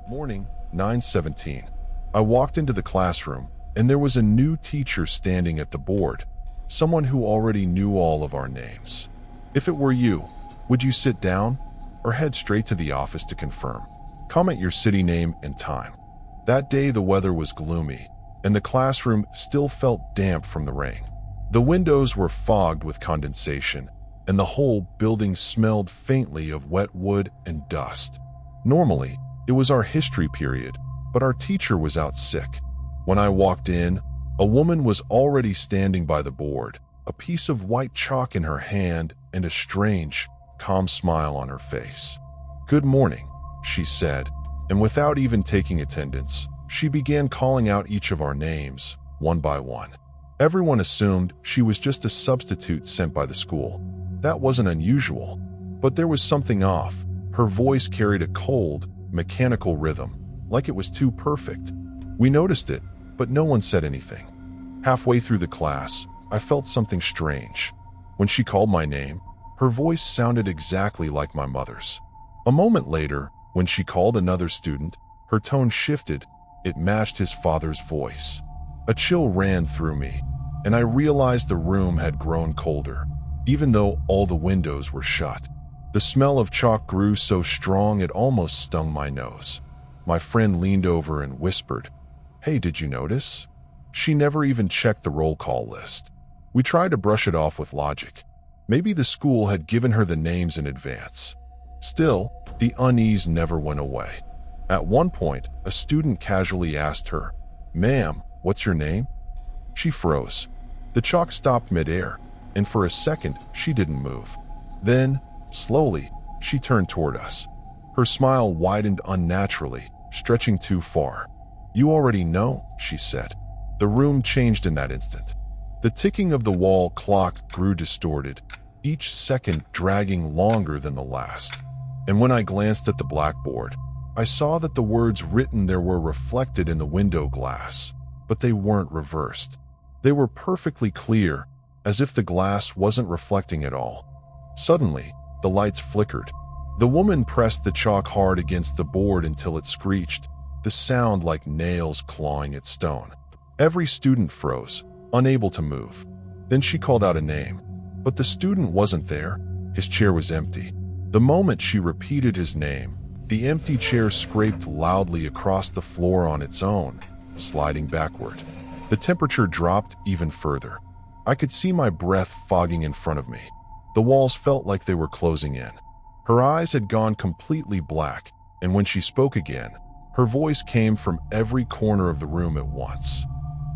Morning, 9:17. I walked into the classroom, and there was a new teacher standing at the board, someone who already knew all of our names. If it were you, would you sit down or head straight to the office to confirm? Comment your city name and time. That day the weather was gloomy, and the classroom still felt damp from the rain. The windows were fogged with condensation, and the whole building smelled faintly of wet wood and dust. Normally, it was our history period, but our teacher was out sick. When I walked in, a woman was already standing by the board, a piece of white chalk in her hand and a strange, calm smile on her face. "Good morning," she said, and without even taking attendance, she began calling out each of our names, one by one. Everyone assumed she was just a substitute sent by the school. That wasn't unusual, but there was something off. Her voice carried a cold, mechanical rhythm, like it was too perfect. We noticed it, but no one said anything. Halfway through the class, I felt something strange. When she called my name, her voice sounded exactly like my mother's. A moment later, when she called another student, her tone shifted. It matched his father's voice. A chill ran through me, and I realized the room had grown colder, even though all the windows were shut. The smell of chalk grew so strong it almost stung my nose. My friend leaned over and whispered, "Hey, did you notice?" She never even checked the roll call list. We tried to brush it off with logic. Maybe the school had given her the names in advance. Still, the unease never went away. At one point, a student casually asked her, "Ma'am, what's your name?" She froze. The chalk stopped midair, and for a second, she didn't move. Then, slowly, she turned toward us. Her smile widened unnaturally, stretching too far. "You already know," she said. The room changed in that instant. The ticking of the wall clock grew distorted, each second dragging longer than the last. And when I glanced at the blackboard, I saw that the words written there were reflected in the window glass, but they weren't reversed. They were perfectly clear, as if the glass wasn't reflecting at all. Suddenly, the lights flickered. The woman pressed the chalk hard against the board until it screeched, the sound like nails clawing at stone. Every student froze, unable to move. Then she called out a name, but the student wasn't there. His chair was empty. The moment she repeated his name, the empty chair scraped loudly across the floor on its own, sliding backward. The temperature dropped even further. I could see my breath fogging in front of me. The walls felt like they were closing in. Her eyes had gone completely black, and when she spoke again, her voice came from every corner of the room at once.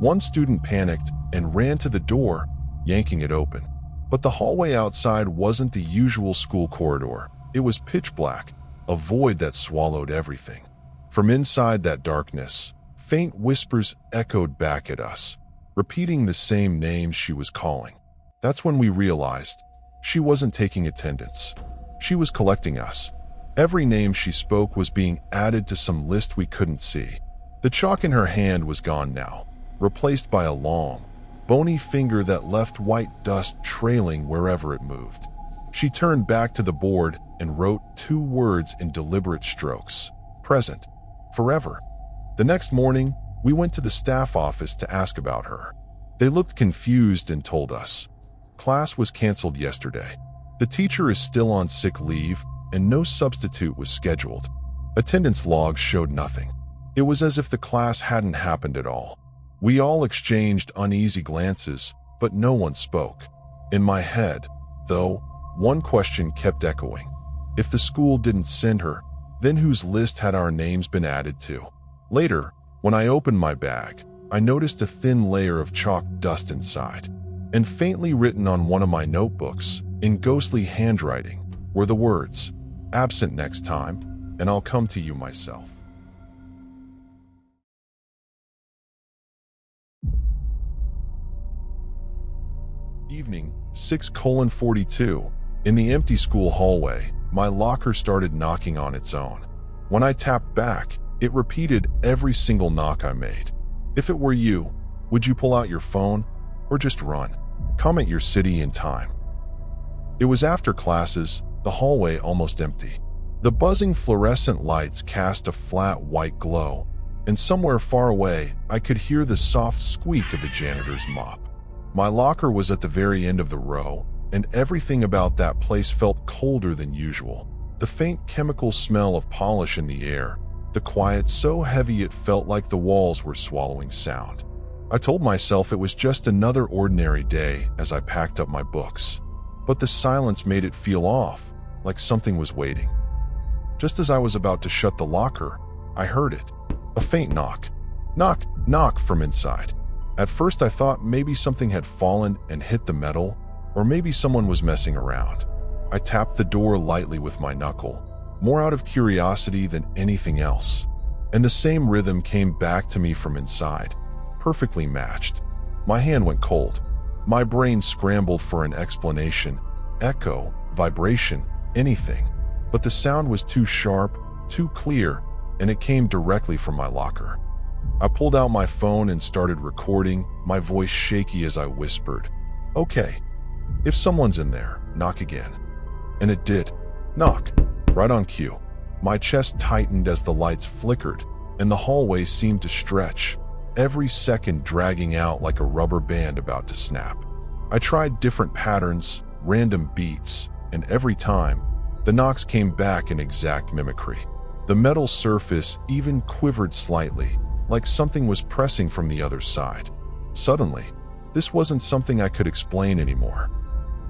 One student panicked and ran to the door, yanking it open. But the hallway outside wasn't the usual school corridor. It was pitch black, a void that swallowed everything. From inside that darkness, faint whispers echoed back at us, repeating the same names she was calling. That's when we realized she wasn't taking attendance. She was collecting us. Every name she spoke was being added to some list we couldn't see. The chalk in her hand was gone now, replaced by a long, bony finger that left white dust trailing wherever it moved. She turned back to the board and wrote 2 words in deliberate strokes: present, forever. The next morning, we went to the staff office to ask about her. They looked confused and told us, "Class was canceled yesterday. The teacher is still on sick leave, and no substitute was scheduled." Attendance logs showed nothing. It was as if the class hadn't happened at all. We all exchanged uneasy glances, but no one spoke. In my head, though, one question kept echoing. If the school didn't send her, then whose list had our names been added to? Later, when I opened my bag, I noticed a thin layer of chalk dust inside, and faintly written on one of my notebooks, in ghostly handwriting, were the words, "Absent next time, and I'll come to you myself." Evening, 6:42. In the empty school hallway, my locker started knocking on its own. When I tapped back, it repeated every single knock I made. If it were you, would you pull out your phone or just run? Comment your city and time. It was after classes, the hallway almost empty. The buzzing fluorescent lights cast a flat white glow, and somewhere far away I could hear the soft squeak of the janitor's mop. My locker was at the very end of the row, and everything about that place felt colder than usual. The faint chemical smell of polish in the air, the quiet so heavy it felt like the walls were swallowing sound. I told myself it was just another ordinary day as I packed up my books, but the silence made it feel off, like something was waiting. Just as I was about to shut the locker, I heard it. A faint knock. Knock, knock from inside. At first I thought maybe something had fallen and hit the metal, or maybe someone was messing around. I tapped the door lightly with my knuckle, more out of curiosity than anything else, and the same rhythm came back to me from inside, perfectly matched. My hand went cold. My brain scrambled for an explanation, echo, vibration, anything, but the sound was too sharp, too clear, and it came directly from my locker. I pulled out my phone and started recording, my voice shaky as I whispered, "Okay, if someone's in there, knock again." And it did. Knock. Right on cue. My chest tightened as the lights flickered, and the hallway seemed to stretch, every second dragging out like a rubber band about to snap. I tried different patterns, random beats, and every time, the knocks came back in exact mimicry. The metal surface even quivered slightly, like something was pressing from the other side. Suddenly, this wasn't something I could explain anymore.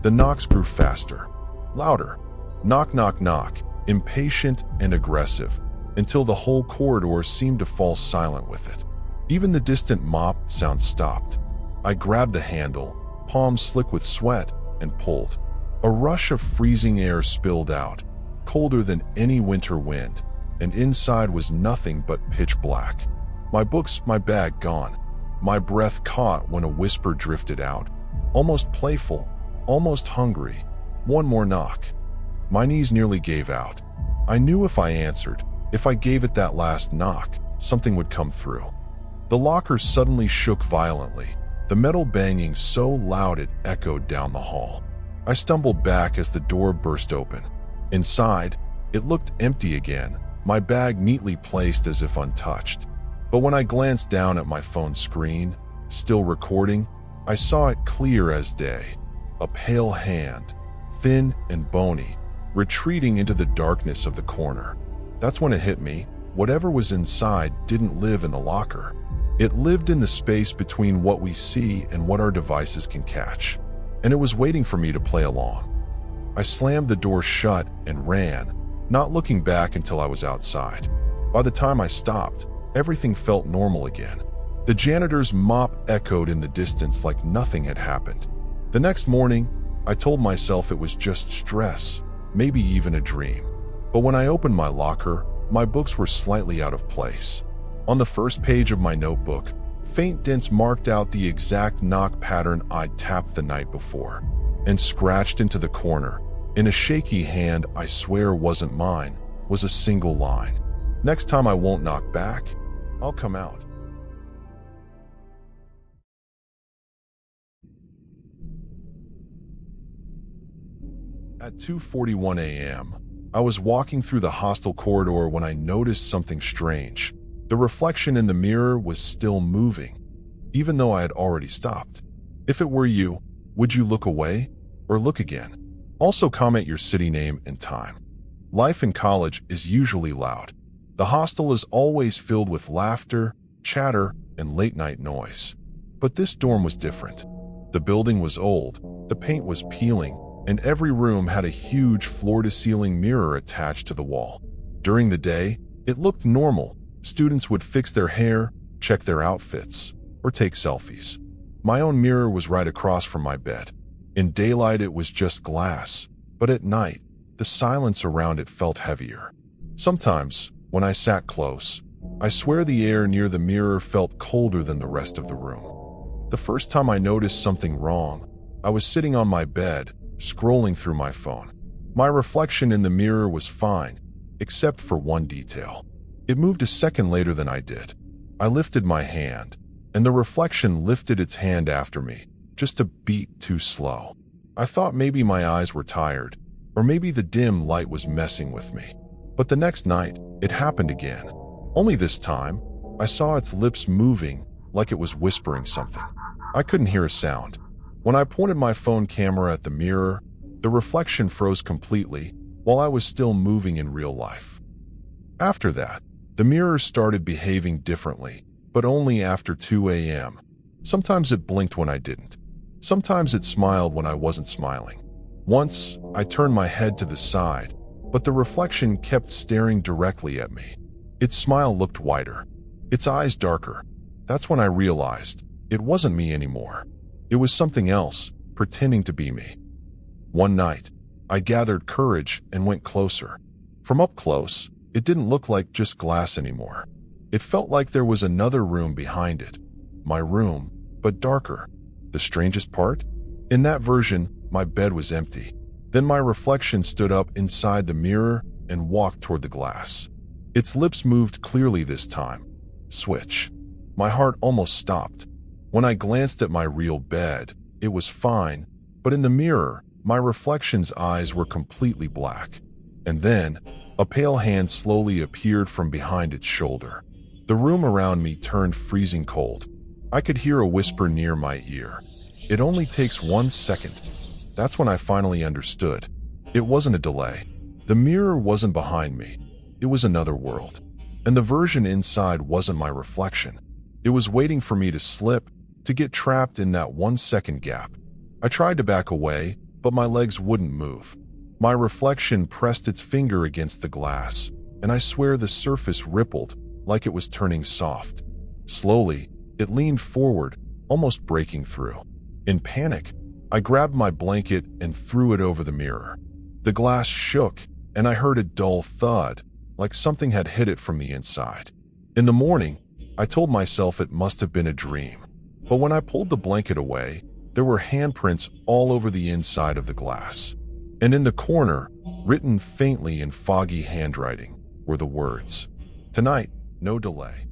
The knocks grew faster, louder. Knock, knock, knock, impatient and aggressive, until the whole corridor seemed to fall silent with it. Even the distant mop sound stopped. I grabbed the handle, palms slick with sweat, and pulled. A rush of freezing air spilled out, colder than any winter wind, and inside was nothing but pitch black. My books, my bag gone. My breath caught when a whisper drifted out, almost playful, almost hungry. One more knock. My knees nearly gave out. I knew if I answered, if I gave it that last knock, something would come through. The locker suddenly shook violently, the metal banging so loud it echoed down the hall. I stumbled back as the door burst open. Inside, it looked empty again, my bag neatly placed as if untouched. But when I glanced down at my phone screen, still recording, I saw it clear as day. A pale hand, thin and bony, retreating into the darkness of the corner. That's when it hit me. Whatever was inside didn't live in the locker. It lived in the space between what we see and what our devices can catch. And it was waiting for me to play along. I slammed the door shut and ran, not looking back until I was outside. By the time I stopped, everything felt normal again. The janitor's mop echoed in the distance like nothing had happened. The next morning, I told myself it was just stress, maybe even a dream. But when I opened my locker, my books were slightly out of place. On the first page of my notebook, faint dents marked out the exact knock pattern I'd tapped the night before. And scratched into the corner, in a shaky hand I swear wasn't mine, was a single line. "Next time I won't knock back, I'll come out." At 2:41 a.m., I was walking through the hostel corridor when I noticed something strange. The reflection in the mirror was still moving, even though I had already stopped. If it were you, would you look away or look again? Also comment your city name and time. Life in college is usually loud. The hostel is always filled with laughter, chatter, and late-night noise. But this dorm was different. The building was old, the paint was peeling, and every room had a huge floor-to-ceiling mirror attached to the wall. During the day, it looked normal. Students would fix their hair, check their outfits, or take selfies. My own mirror was right across from my bed. In daylight it was just glass, but at night, the silence around it felt heavier. Sometimes, when I sat close, I swear the air near the mirror felt colder than the rest of the room. The first time I noticed something wrong, I was sitting on my bed, scrolling through my phone. My reflection in the mirror was fine, except for one detail. It moved a second later than I did. I lifted my hand, and the reflection lifted its hand after me, just a beat too slow. I thought maybe my eyes were tired, or maybe the dim light was messing with me. But the next night, it happened again. Only this time, I saw its lips moving like it was whispering something. I couldn't hear a sound. When I pointed my phone camera at the mirror, the reflection froze completely while I was still moving in real life. After that, the mirror started behaving differently, but only after 2 a.m. Sometimes it blinked when I didn't. Sometimes it smiled when I wasn't smiling. Once, I turned my head to the side, but the reflection kept staring directly at me. Its smile looked wider, its eyes darker. That's when I realized it wasn't me anymore. It was something else, pretending to be me. One night, I gathered courage and went closer. From up close, it didn't look like just glass anymore. It felt like there was another room behind it. My room, but darker. The strangest part? In that version, my bed was empty. Then my reflection stood up inside the mirror and walked toward the glass. Its lips moved clearly this time. Switch. My heart almost stopped. When I glanced at my real bed, it was fine, but in the mirror, my reflection's eyes were completely black. And then, a pale hand slowly appeared from behind its shoulder. The room around me turned freezing cold. I could hear a whisper near my ear. It only takes 1 second. That's when I finally understood. It wasn't a delay. The mirror wasn't behind me. It was another world. And the version inside wasn't my reflection. It was waiting for me to slip, to get trapped in that 1 second gap. I tried to back away, but my legs wouldn't move. My reflection pressed its finger against the glass, and I swear the surface rippled like it was turning soft. Slowly, it leaned forward, almost breaking through. In panic, I grabbed my blanket and threw it over the mirror. The glass shook, and I heard a dull thud, like something had hit it from the inside. In the morning, I told myself it must have been a dream. But when I pulled the blanket away, there were handprints all over the inside of the glass. And in the corner, written faintly in foggy handwriting, were the words, "Tonight, no delay."